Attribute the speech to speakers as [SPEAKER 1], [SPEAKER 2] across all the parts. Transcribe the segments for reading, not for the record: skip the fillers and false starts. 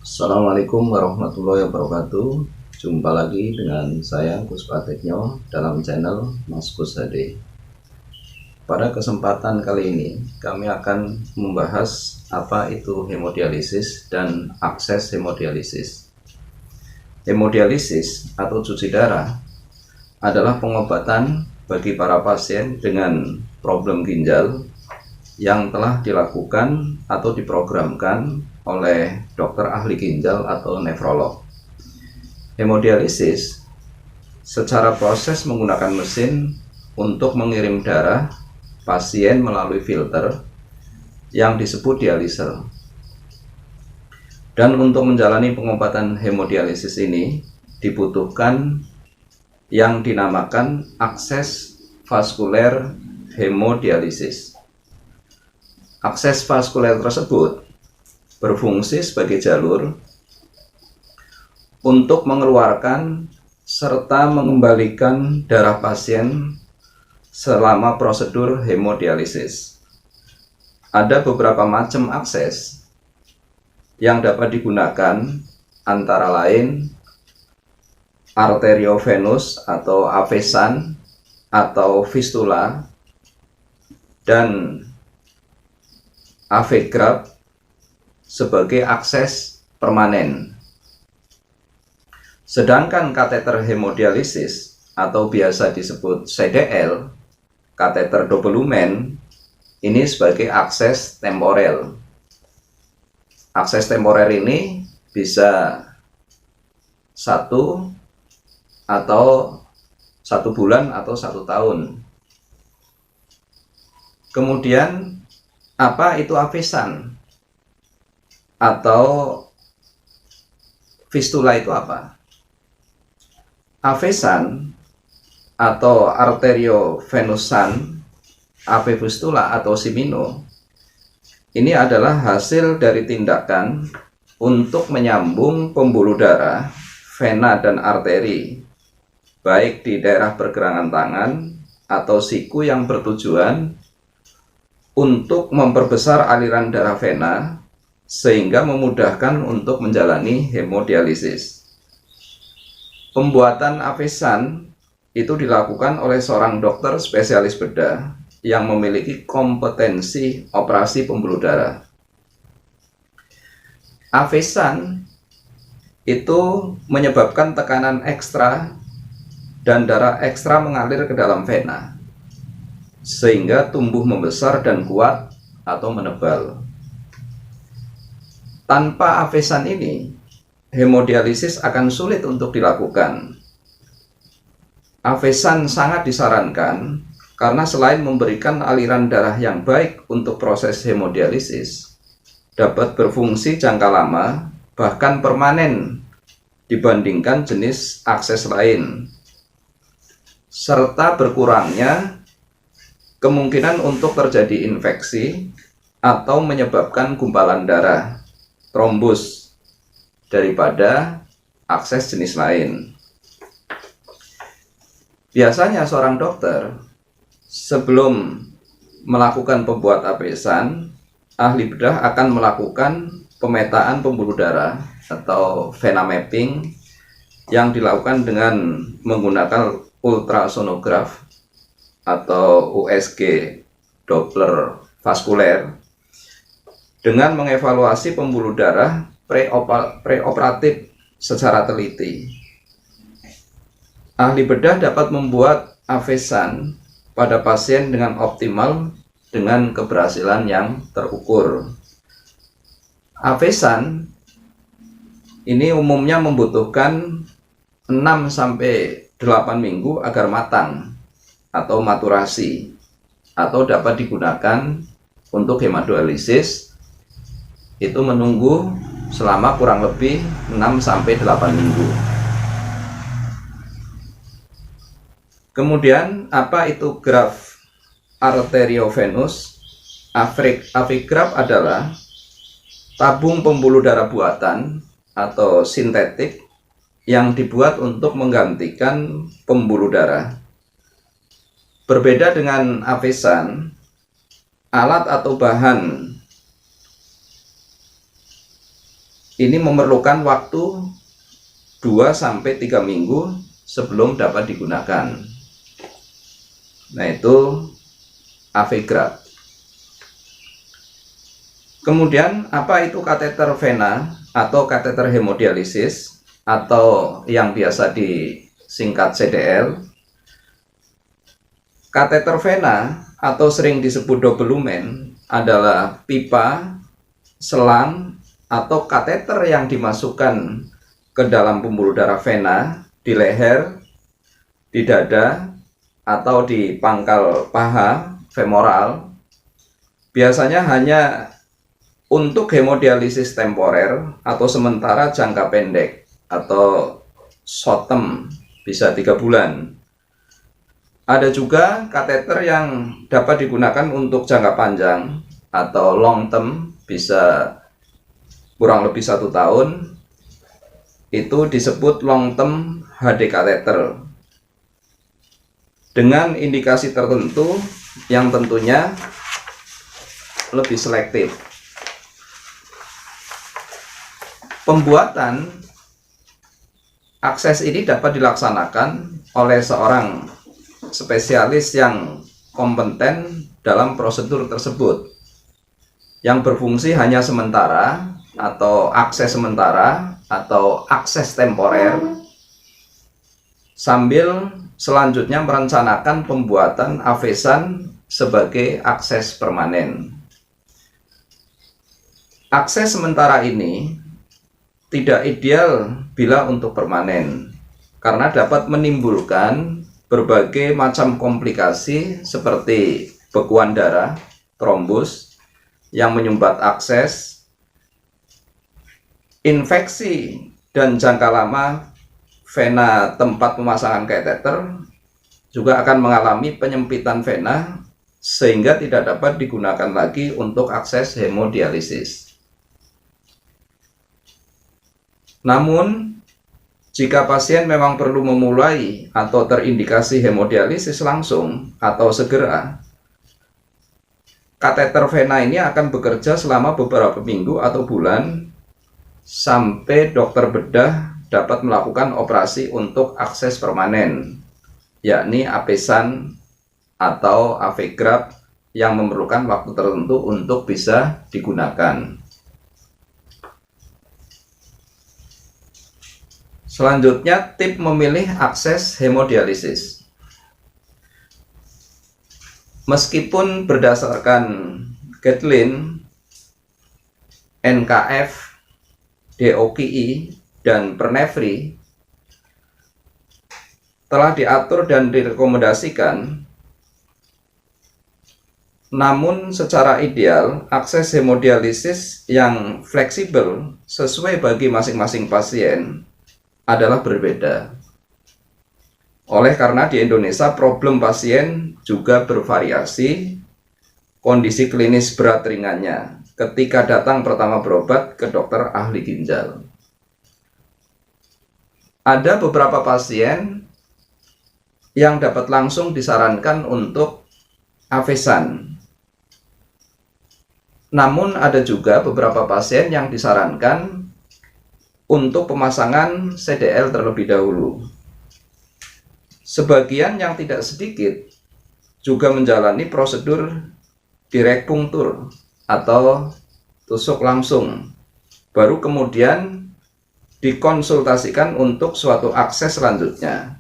[SPEAKER 1] Assalamualaikum warahmatullahi wabarakatuh. Jumpa lagi dengan saya Gus Pratikno dalam channel Mas Gus HD. Pada kesempatan kali ini kami akan membahas apa itu hemodialisis dan akses hemodialisis. Hemodialisis atau cuci darah adalah pengobatan bagi para pasien dengan problem ginjal yang telah dilakukan atau diprogramkan oleh dokter ahli ginjal atau nefrolog. Hemodialisis secara proses menggunakan mesin untuk mengirim darah pasien melalui filter yang disebut dialiser. Dan untuk menjalani pengobatan hemodialisis ini dibutuhkan yang dinamakan akses vaskuler hemodialisis. Akses vaskuler tersebut berfungsi sebagai jalur untuk mengeluarkan serta mengembalikan darah pasien selama prosedur hemodialisis. Ada beberapa macam akses yang dapat digunakan, antara lain arteriovenus atau avesan atau fistula dan AV graft sebagai akses permanen. Sedangkan kateter hemodialisis atau biasa disebut CDL, kateter double lumen, ini sebagai akses temporel. Akses temporer ini bisa 1 atau 1 bulan atau 1 tahun. Kemudian apa itu avesan atau fistula itu apa? Avesan atau arteriovenusan, AV fistula atau simino, ini adalah hasil dari tindakan untuk menyambung pembuluh darah, vena dan arteri, baik di daerah pergelangan tangan atau siku yang bertujuan untuk memperbesar aliran darah vena sehingga memudahkan untuk menjalani hemodialisis. Pembuatan avesan itu dilakukan oleh seorang dokter spesialis bedah yang memiliki kompetensi operasi pembuluh darah. Avesan itu menyebabkan tekanan ekstra dan darah ekstra mengalir ke dalam vena sehingga tumbuh membesar dan kuat atau menebal. Tanpa avesan ini, hemodialisis akan sulit untuk dilakukan. Avesan sangat disarankan karena selain memberikan aliran darah yang baik untuk proses hemodialisis, dapat berfungsi jangka lama, bahkan permanen dibandingkan jenis akses lain, serta berkurangnya kemungkinan untuk terjadi infeksi atau menyebabkan gumpalan darah, trombus, daripada akses jenis lain. Biasanya seorang dokter sebelum melakukan pembuat avesan, ahli bedah akan melakukan pemetaan pembuluh darah atau vena mapping yang dilakukan dengan menggunakan ultrasonograf atau USG Doppler vaskuler dengan mengevaluasi pembuluh darah preoperatif secara teliti. Ahli bedah dapat membuat avesan pada pasien dengan optimal dengan keberhasilan yang terukur. Avesan ini umumnya membutuhkan 6-8 minggu agar matang atau maturasi, atau dapat digunakan untuk hemodialisis itu menunggu selama kurang lebih 6-8 minggu. Kemudian apa itu graf arteriovenus? AV graf adalah tabung pembuluh darah buatan atau sintetik yang dibuat untuk menggantikan pembuluh darah. Berbeda dengan avesan, alat atau bahan ini memerlukan waktu 2-3 minggu sebelum dapat digunakan. Nah, itu Avegrad. Kemudian apa itu kateter vena atau kateter hemodialisis atau yang biasa disingkat CDL? Kateter vena atau sering disebut double lumen adalah pipa, selang, atau kateter yang dimasukkan ke dalam pembuluh darah vena di leher, di dada, atau di pangkal paha femoral. Biasanya hanya untuk hemodialisis temporer atau sementara jangka pendek atau short term, bisa 3 bulan. Ada juga kateter yang dapat digunakan untuk jangka panjang atau long term, bisa kurang lebih 1 tahun. Itu disebut long term HD kateter dengan indikasi tertentu yang tentunya lebih selektif. Pembuatan akses ini dapat dilaksanakan oleh seorang spesialis yang kompeten dalam prosedur tersebut, yang berfungsi hanya sementara atau akses sementara atau akses temporer, sambil selanjutnya merencanakan pembuatan avesan sebagai akses permanen. Akses sementara ini tidak ideal bila untuk permanen, karena dapat menimbulkan berbagai macam komplikasi seperti bekuan darah, trombus yang menyumbat akses, infeksi, dan jangka lama vena tempat pemasangan kateter juga akan mengalami penyempitan vena sehingga tidak dapat digunakan lagi untuk akses hemodialisis. Namun, jika pasien memang perlu memulai atau terindikasi hemodialisis langsung atau segera, kateter vena ini akan bekerja selama beberapa minggu atau bulan sampai dokter bedah dapat melakukan operasi untuk akses permanen, yakni avesan atau Avegrad yang memerlukan waktu tertentu untuk bisa digunakan. Selanjutnya, tip memilih akses hemodialisis. Meskipun berdasarkan guideline NKF, DOKI, dan Pernevri telah diatur dan direkomendasikan, namun secara ideal akses hemodialisis yang fleksibel sesuai bagi masing-masing pasien adalah berbeda. Oleh karena di Indonesia problem pasien juga bervariasi kondisi klinis berat ringannya ketika datang pertama berobat ke dokter ahli ginjal. Ada beberapa pasien yang dapat langsung disarankan untuk avesan. Namun ada juga beberapa pasien yang disarankan untuk pemasangan CDL terlebih dahulu. Sebagian yang tidak sedikit juga menjalani prosedur direct puncture atau tusuk langsung, baru kemudian dikonsultasikan untuk suatu akses selanjutnya.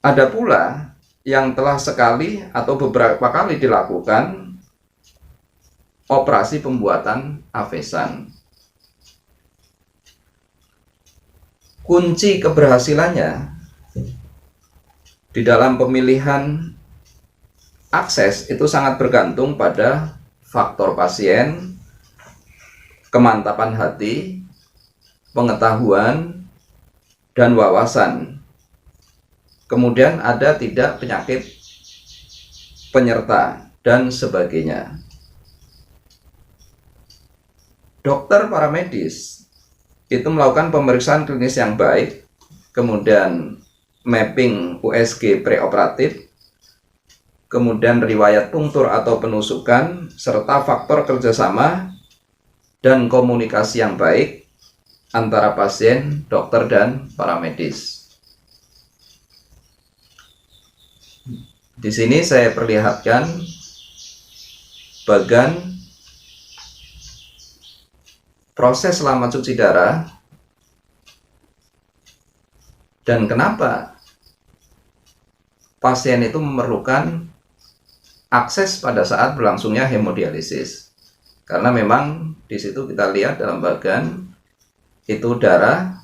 [SPEAKER 1] Ada pula yang telah sekali atau beberapa kali dilakukan operasi pembuatan avesan. Kunci keberhasilannya di dalam pemilihan akses itu sangat bergantung pada faktor pasien, kemantapan hati, pengetahuan, dan wawasan. Kemudian ada tidak penyakit penyerta dan sebagainya. Dokter paramedis itu melakukan pemeriksaan klinis yang baik, kemudian mapping USG preoperatif, kemudian riwayat punctur atau penusukan, serta faktor kerjasama dan komunikasi yang baik antara pasien, dokter, dan para medis. Di sini saya perlihatkan bagan proses selama cuci darah dan kenapa pasien itu memerlukan akses pada saat berlangsungnya hemodialisis. Karena memang di situ kita lihat dalam bagan itu darah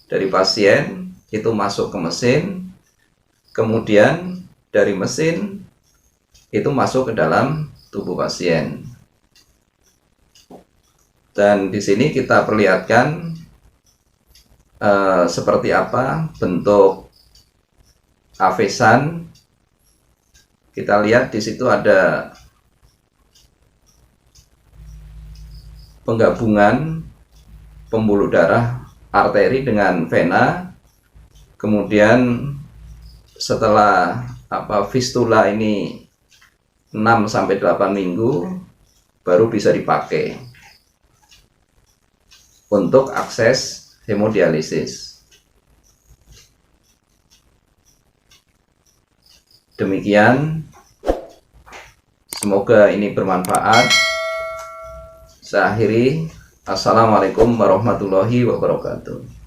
[SPEAKER 1] dari pasien itu masuk ke mesin, kemudian dari mesin itu masuk ke dalam tubuh pasien. Dan di sini kita perlihatkan seperti apa bentuk avesan. Kita lihat di situ ada penggabungan pembuluh darah arteri dengan vena. Kemudian setelah fistula ini 6-8 minggu baru bisa dipakai untuk akses hemodialisis. Demikian, semoga ini bermanfaat. Saya akhiri. Assalamualaikum warahmatullahi wabarakatuh.